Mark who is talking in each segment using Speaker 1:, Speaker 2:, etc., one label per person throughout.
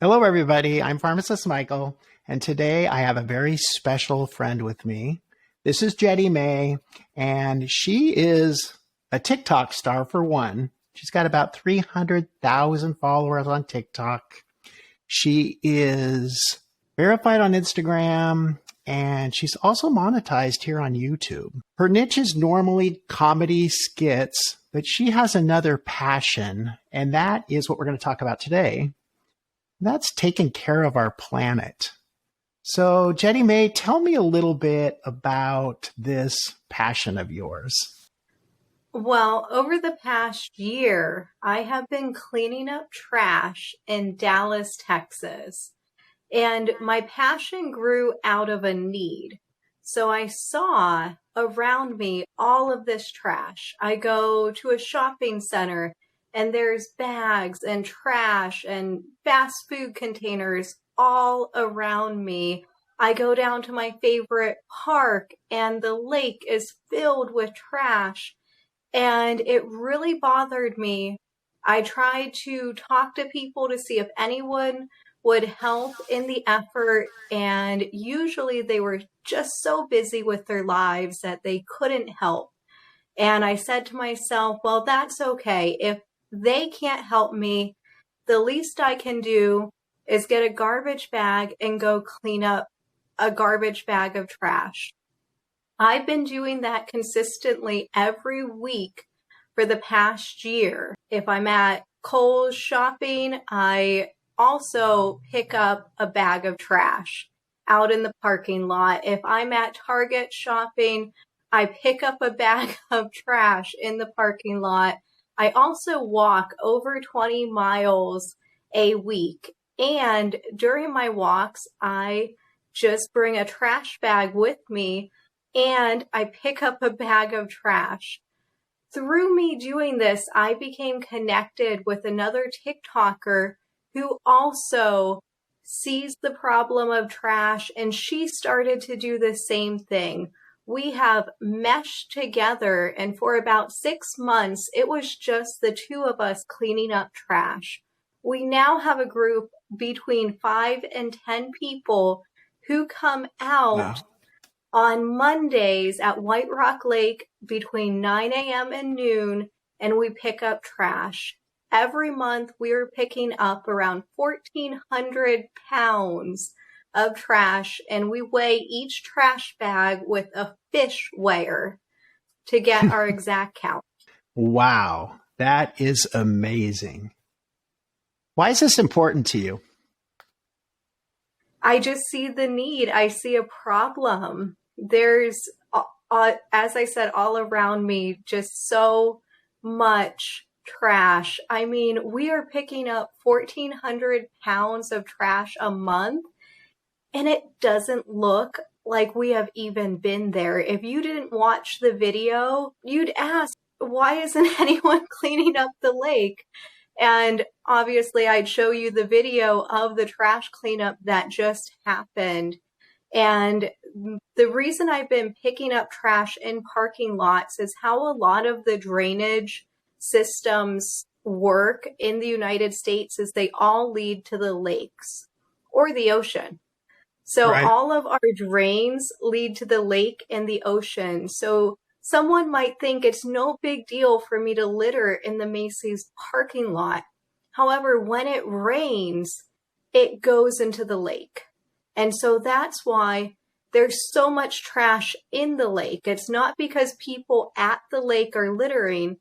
Speaker 1: Hello, everybody. I'm Pharmacist Michael, and today I have a very special friend with me. This is Jettymay, and she is a TikTok star for one. She's got about 300,000 followers on TikTok. She is verified on Instagram, and she's also monetized here on YouTube. Her niche is normally comedy skits, but she has another passion, and that is what we're going to talk about today. That's taking care of our planet. So, Jettymay, tell me a little bit about this passion of yours.
Speaker 2: Well, over the past year, I have been cleaning up trash in Dallas, Texas, and my passion grew out of a need. So I saw around me all of this trash. I go to a shopping center and there's bags and trash and fast food containers all around me. I go down to my favorite park and the lake is filled with trash. And it really bothered me. I tried to talk to people to see if anyone would help in the effort. And usually they were just so busy with their lives that they couldn't help. And I said to myself, well, that's okay. If they can't help me, the least I can do is get a garbage bag and go clean up a garbage bag of trash. I've been doing that consistently every week for the past year. If I'm at Kohl's shopping, I also pick up a bag of trash out in the parking lot. If I'm at Target shopping, I pick up a bag of trash in the parking lot. I also walk over 20 miles a week. And during my walks, I just bring a trash bag with me and I pick up a bag of trash. Through me doing this, I became connected with another TikToker who also sees the problem of trash, and she started to do the same thing. We have meshed together, and for about 6 months, it was just the two of us cleaning up trash. We now have a group between 5 and 10 people who come out on Mondays at White Rock Lake between 9 a.m. and noon, and we pick up trash. Every month, we are picking up around 1,400 pounds of trash, and we weigh each trash bag with a fish weigher to get our exact count.
Speaker 1: Wow, that is amazing. Why is this important to you?
Speaker 2: I just see the need. I see a problem. There's, as I said, all around me, just so much trash. I mean, we are picking up 1,400 pounds of trash a month, and it doesn't look like we have even been there. If you didn't watch the video, you'd ask, why isn't anyone cleaning up the lake? And obviously, I'd show you the video of the trash cleanup that just happened. And the reason I've been picking up trash in parking lots is how a lot of the drainage systems work in the United States is they all lead to the lakes or the ocean. So
Speaker 1: Right.
Speaker 2: All of our drains lead to the lake and the ocean. So someone might think it's no big deal for me to litter in the Macy's parking lot. However, when it rains, it goes into the lake. And so that's why there's so much trash in the lake. It's not because people at the lake are littering.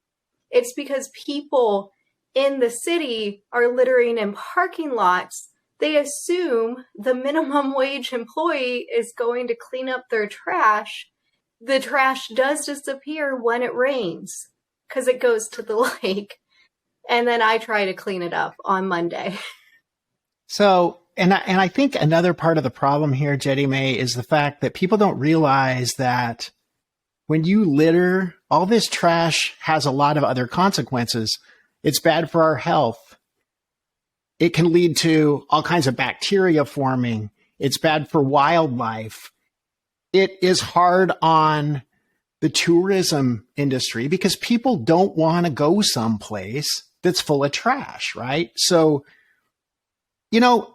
Speaker 2: It's because people in the city are littering in parking lots. They assume the minimum wage employee is going to clean up their trash. The trash does disappear when it rains because it goes to the lake. And then I try to clean it up on Monday.
Speaker 1: So, and I think another part of the problem here, Jettymay, is the fact that people don't realize that when you litter, all this trash has a lot of other consequences. It's bad for our health. It can lead to all kinds of bacteria forming. It's bad for wildlife. It is hard on the tourism industry because people don't want to go someplace that's full of trash, right? So You know,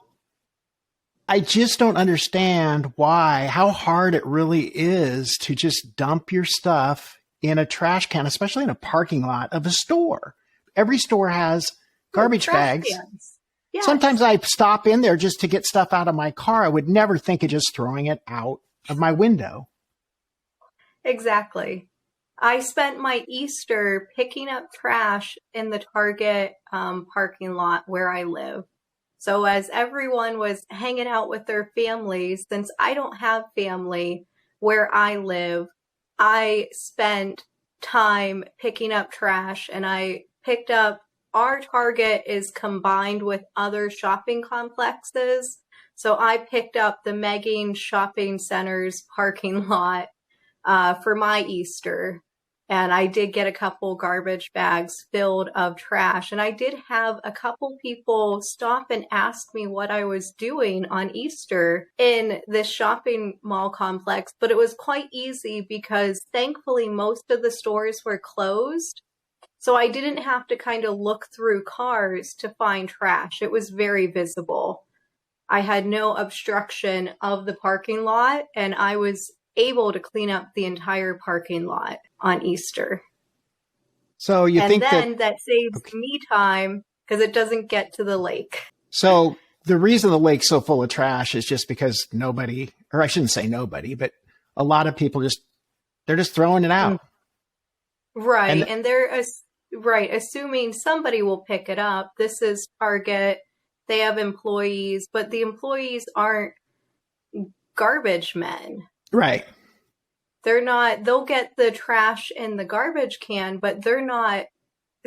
Speaker 1: I just don't understand how hard it really is to just dump your stuff in a trash can, especially in a parking lot of a store. Every store has garbage
Speaker 2: Trash
Speaker 1: bags.
Speaker 2: cans. Yes,
Speaker 1: Sometimes I stop in there just to get stuff out of my car. I would never think of just throwing it out of my window.
Speaker 2: exactly. I spent my Easter picking up trash in the Target parking lot where I live. So as everyone was hanging out with their families, since I don't have family where I live, I spent time picking up trash, and I picked up, our Target is combined with other shopping complexes. So I picked up the Megan Shopping Center's parking lot for my Easter. And I did get a couple garbage bags filled of trash. And I did have a couple people stop and ask me what I was doing on Easter in this shopping mall complex. But it was quite easy because thankfully most of the stores were closed. So I didn't have to kind of look through cars to find trash. It was very visible. I had no obstruction of the parking lot, and I was able to clean up the entire parking lot on Easter.
Speaker 1: So you
Speaker 2: And
Speaker 1: think
Speaker 2: then
Speaker 1: that
Speaker 2: that saves me time because it doesn't get to the lake.
Speaker 1: so the reason the lake's so full of trash is just because nobody, or I shouldn't say nobody, but a lot of people they're just throwing it out.
Speaker 2: Right. And they're assuming somebody will pick it up. This is Target. They have employees, but the employees aren't garbage men.
Speaker 1: Right.
Speaker 2: They're not, they'll get the trash in the garbage can, but they're not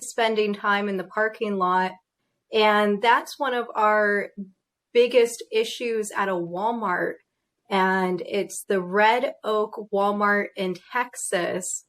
Speaker 2: spending time in the parking lot. And that's one of our biggest issues at a Walmart. And it's the Red Oak Walmart in Texas.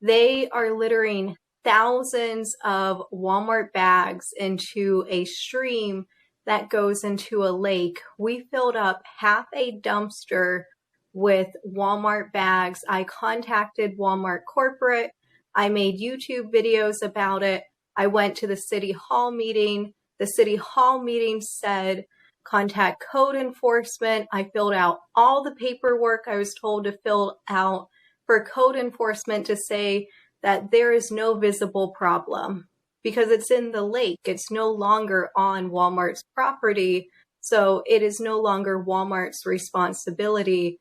Speaker 2: They are littering thousands of Walmart bags into a stream that goes into a lake. We filled up half a dumpster with Walmart bags. I contacted Walmart corporate. I made YouTube videos about it. I went to the city hall meeting. The city hall meeting said, contact code enforcement. I filled out all the paperwork I was told to fill out for code enforcement to say that there is no visible problem because it's in the lake. It's no longer on Walmart's property, so it is no longer Walmart's responsibility.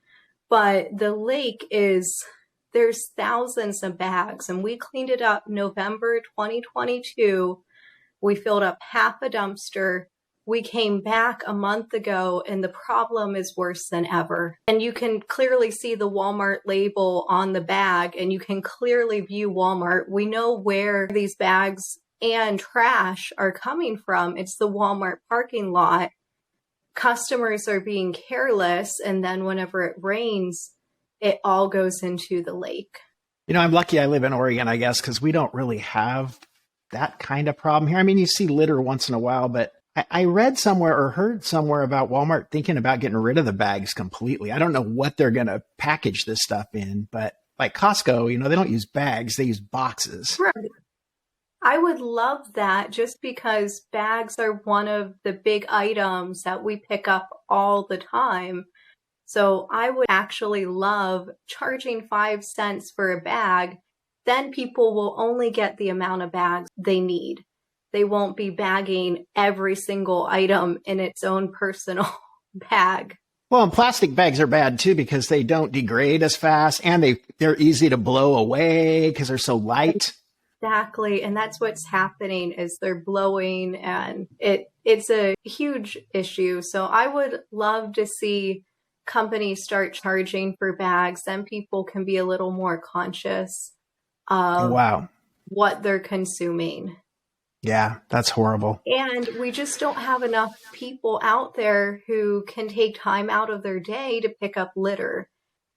Speaker 2: But the lake there's thousands of bags, and we cleaned it up November 2022. We filled up half a dumpster. We came back a month ago, and the problem is worse than ever. And you can clearly see the Walmart label on the bag, and you can clearly view Walmart. We know where these bags and trash are coming from. It's the Walmart parking lot. Customers are being careless, and then whenever it rains, it all goes into the lake.
Speaker 1: You know, I'm lucky I live in Oregon, I guess, because we don't really have that kind of problem here. I mean, you see litter once in a while, but I read somewhere or heard somewhere about Walmart thinking about getting rid of the bags completely. I don't know what they're going to package this stuff in, but like Costco, you know, they don't use bags, they use boxes.
Speaker 2: Right. I would love that just because bags are one of the big items that we pick up all the time. So I would actually love charging 5 cents for a bag. Then people will only get the amount of bags they need. They won't be bagging every single item in its own personal bag.
Speaker 1: Well, and plastic bags are bad too because they don't degrade as fast and they're easy to blow away because they're so light.
Speaker 2: Exactly. And that's what's happening is they're blowing, and it's a huge issue. So I would love to see companies start charging for bags. Then people can be a little more conscious of what they're consuming.
Speaker 1: Yeah, that's horrible.
Speaker 2: And we just don't have enough people out there who can take time out of their day to pick up litter.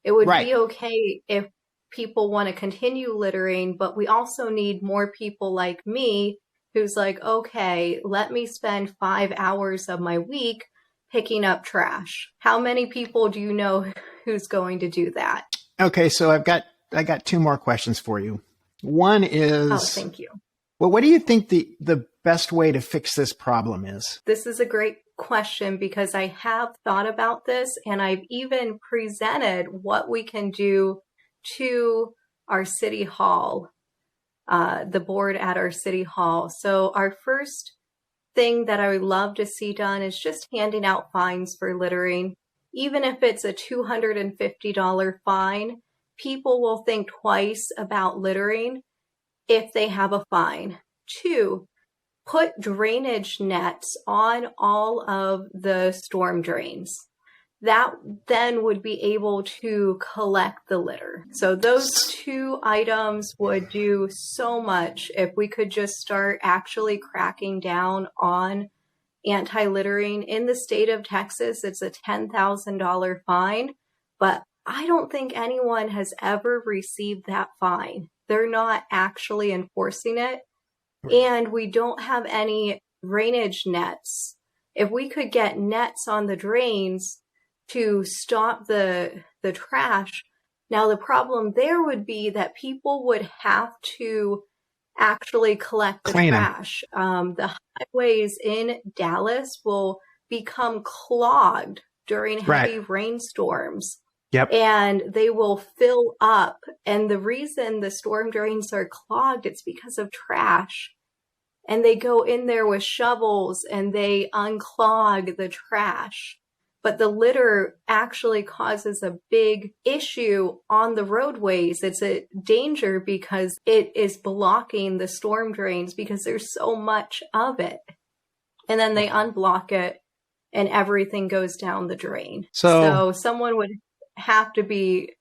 Speaker 2: It would be okay if people want to continue littering, but we also need more people like me who's like, okay, let me spend 5 hours of my week picking up trash. How many people do you know who's going to do that?
Speaker 1: Okay, so I got 2 more questions for you. One is,
Speaker 2: oh, thank you.
Speaker 1: Well, what do you think the best way to fix this problem is?
Speaker 2: This is a great question because I have thought about this and I've even presented what we can do to our city hall, the board at our city hall. So our first thing that I would love to see done is just handing out fines for littering. Even if it's a $250 fine, people will think twice about littering if they have a fine. 2, put drainage nets on all of the storm drains. That then would be able to collect the litter. So those 2 items would do so much if we could just start actually cracking down on anti-littering. In the state of Texas, it's a $10,000 fine, but I don't think anyone has ever received that fine. They're not actually enforcing it. And we don't have any drainage nets. If we could get nets on the drains to stop the trash, now the problem there would be that people would have to actually collect the trash. The highways in Dallas will become clogged during heavy rainstorms.
Speaker 1: Yep.
Speaker 2: And they will fill up. And the reason the storm drains are clogged, it's because of trash. And they go in there with shovels and they unclog the trash. But the litter actually causes a big issue on the roadways. It's a danger because it is blocking the storm drains because there's so much of it. And then they unblock it and everything goes down the drain. So someone would have to be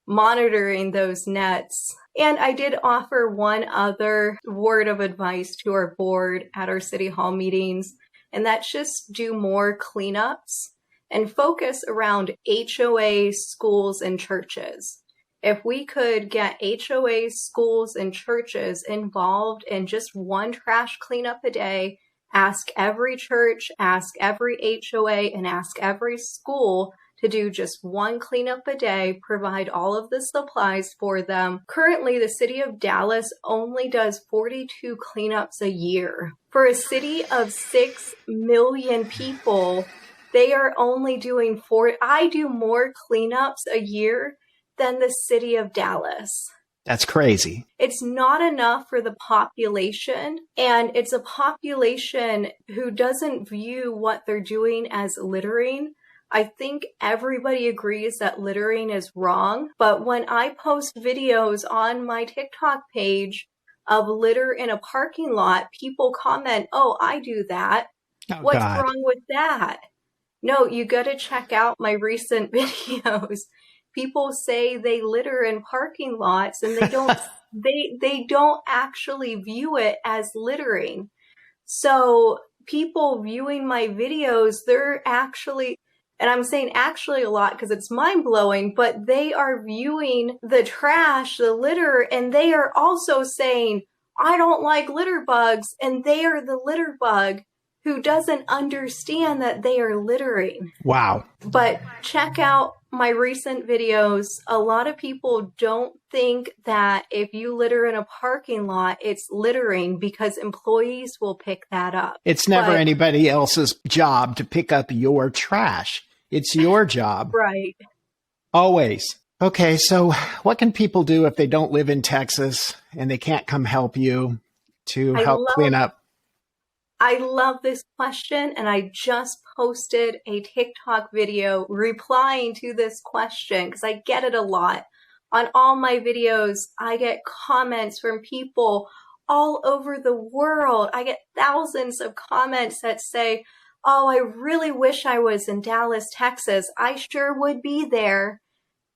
Speaker 2: monitoring those nets. And I did offer one other word of advice to our board at our city hall meetings, and that's just do more cleanups and focus around HOA, schools, and churches. If we could get HOA, schools, and churches involved in just one trash cleanup a day, ask every church, ask every HOA, and ask every school to do just one cleanup a day, provide all of the supplies for them. Currently, the city of Dallas only does 42 cleanups a year. For a city of 6 million people, they are only doing 4. I do more cleanups a year than the city of Dallas.
Speaker 1: That's crazy.
Speaker 2: It's not enough for the population, and it's a population who doesn't view what they're doing as littering. I think everybody agrees that littering is wrong, but when I post videos on my TikTok page of litter in a parking lot, people comment, "Oh, I do that. What's wrong with that?" No, you got to check out my recent videos. People say they litter in parking lots and they don't they don't actually view it as littering. So people viewing my videos, they're actually, and I'm saying actually a lot because it's mind-blowing, but they are viewing the trash, the litter, and they are also saying, "I don't like litter bugs," and they are the litter bug who doesn't understand that they are littering.
Speaker 1: Wow.
Speaker 2: But check out my recent videos. A lot of people don't think that if you litter in a parking lot, it's littering because employees will pick that up.
Speaker 1: It's never anybody else's job to pick up your trash. It's your job.
Speaker 2: Right.
Speaker 1: Always. Okay, so what can people do if they don't live in Texas and they can't come help you to help clean up?
Speaker 2: I love this question, and I just posted a TikTok video replying to this question because I get it a lot. On all my videos, I get comments from people all over the world. I get thousands of comments that say, "Oh, I really wish I was in Dallas, Texas. I sure would be there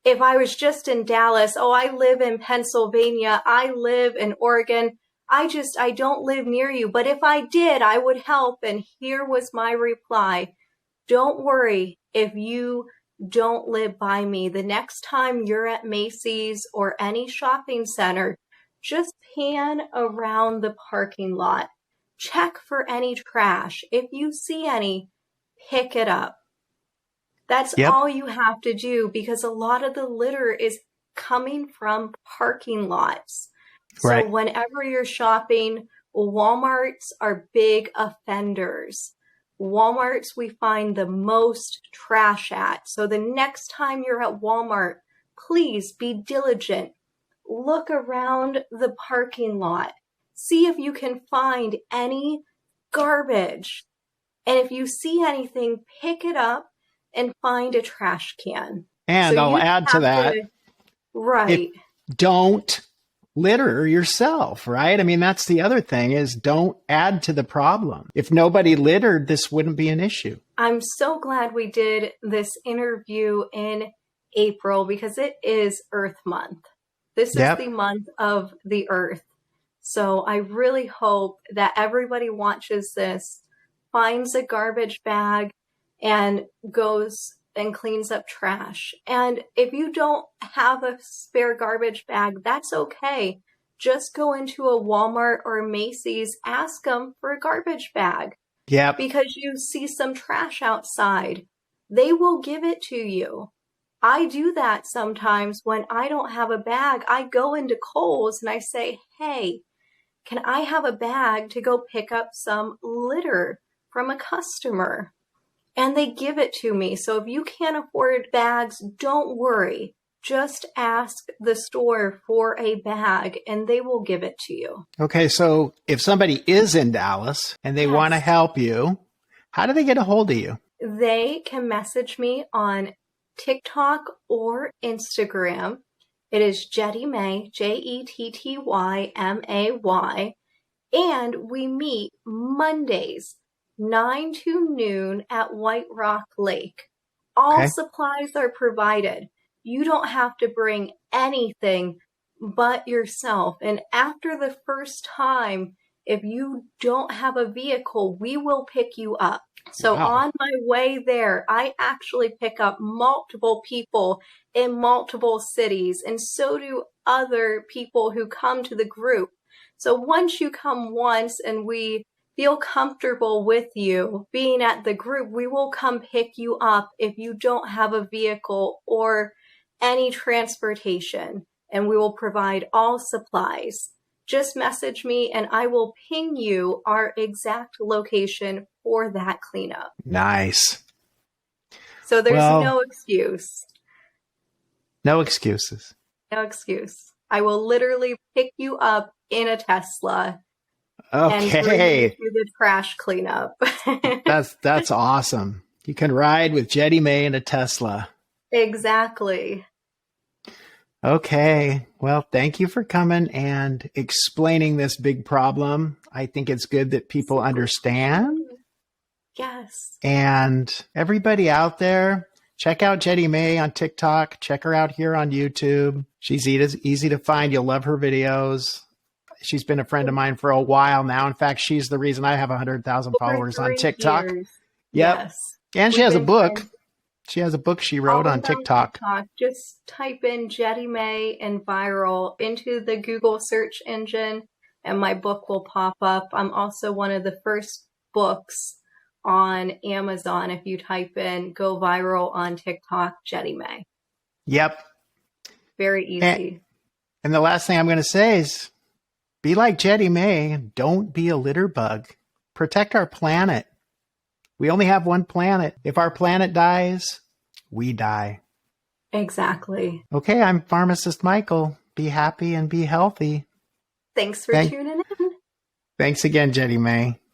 Speaker 2: if I was just in Dallas. Oh, I live in Pennsylvania. I live in Oregon. I don't live near you, but if I did, I would help." And here was my reply. Don't worry if you don't live by me. The next time you're at Macy's or any shopping center, just pan around the parking lot. Check for any trash. If you see any, pick it up. That's all you have to do because a lot of the litter is coming from parking lots. So whenever you're shopping, Walmarts are big offenders. Walmart's we find the most trash at. So the next time you're at Walmart, please be diligent. Look around the parking lot. See if you can find any garbage. And if you see anything, pick it up and find a trash can.
Speaker 1: And
Speaker 2: So
Speaker 1: I'll
Speaker 2: you
Speaker 1: add to
Speaker 2: have
Speaker 1: that,
Speaker 2: right.
Speaker 1: don't litter yourself, right? I mean, that's the other thing is don't add to the problem. If nobody littered, this wouldn't be an issue.
Speaker 2: I'm so glad we did this interview in April because it is Earth Month. This is the month of the Earth. So I really hope that everybody watches this, finds a garbage bag, and goes and cleans up trash. And if you don't have a spare garbage bag, that's okay. Just go into a Walmart or a Macy's, ask them for a garbage bag.
Speaker 1: Yep.
Speaker 2: Because you see some trash outside. They will give it to you. I do that sometimes when I don't have a bag. I go into Kohl's and I say, hey, can I have a bag to go pick up some litter from a customer? And they give it to me. So if you can't afford bags, don't worry. Just ask the store for a bag and they will give it to you.
Speaker 1: Okay, so if somebody is in Dallas and they want to help you, how do they get a hold of you?
Speaker 2: They can message me on TikTok or Instagram. It is Jettymay, Jettymay. And we meet Mondays, 9 to noon at White Rock Lake. All supplies are provided. You don't have to bring anything but yourself. And after the first time, if you don't have a vehicle, we will pick you up. So on my way there, I actually pick up multiple people in multiple cities, and so do other people who come to the group. So once you come once and we feel comfortable with you being at the group, we will come pick you up if you don't have a vehicle or any transportation, and we will provide all supplies. Just message me and I will ping you our exact location for that cleanup.
Speaker 1: Nice.
Speaker 2: So there's no excuse.
Speaker 1: No excuses.
Speaker 2: No excuse. I will literally pick you up in a Tesla and bring you to the trash cleanup.
Speaker 1: That's awesome. You can ride with Jettymay in a Tesla.
Speaker 2: Exactly.
Speaker 1: Okay. Well, thank you for coming and explaining this big problem. I think it's good that people understand.
Speaker 2: Yes.
Speaker 1: And everybody out there, check out Jettymay on TikTok. Check her out here on YouTube. She's easy to find. You'll love her videos. She's been a friend of mine for a while now. In fact, she's the reason I have 100,000 followers on TikTok.
Speaker 2: Yep.
Speaker 1: Yes. And she has a book. She has a book she wrote on TikTok.
Speaker 2: Just type in Jettymay and viral into the Google search engine and my book will pop up. I'm also one of the first books on Amazon. If you type in go viral on TikTok, Jettymay.
Speaker 1: Yep.
Speaker 2: Very easy.
Speaker 1: And the last thing I'm going to say is be like Jettymay. Don't be a litter bug. Protect our planet. We only have one planet. If our planet dies, we die.
Speaker 2: Exactly.
Speaker 1: Okay, I'm Pharmacist Michael. Be happy and be healthy.
Speaker 2: Thanks for tuning in.
Speaker 1: Thanks again, Jettymay.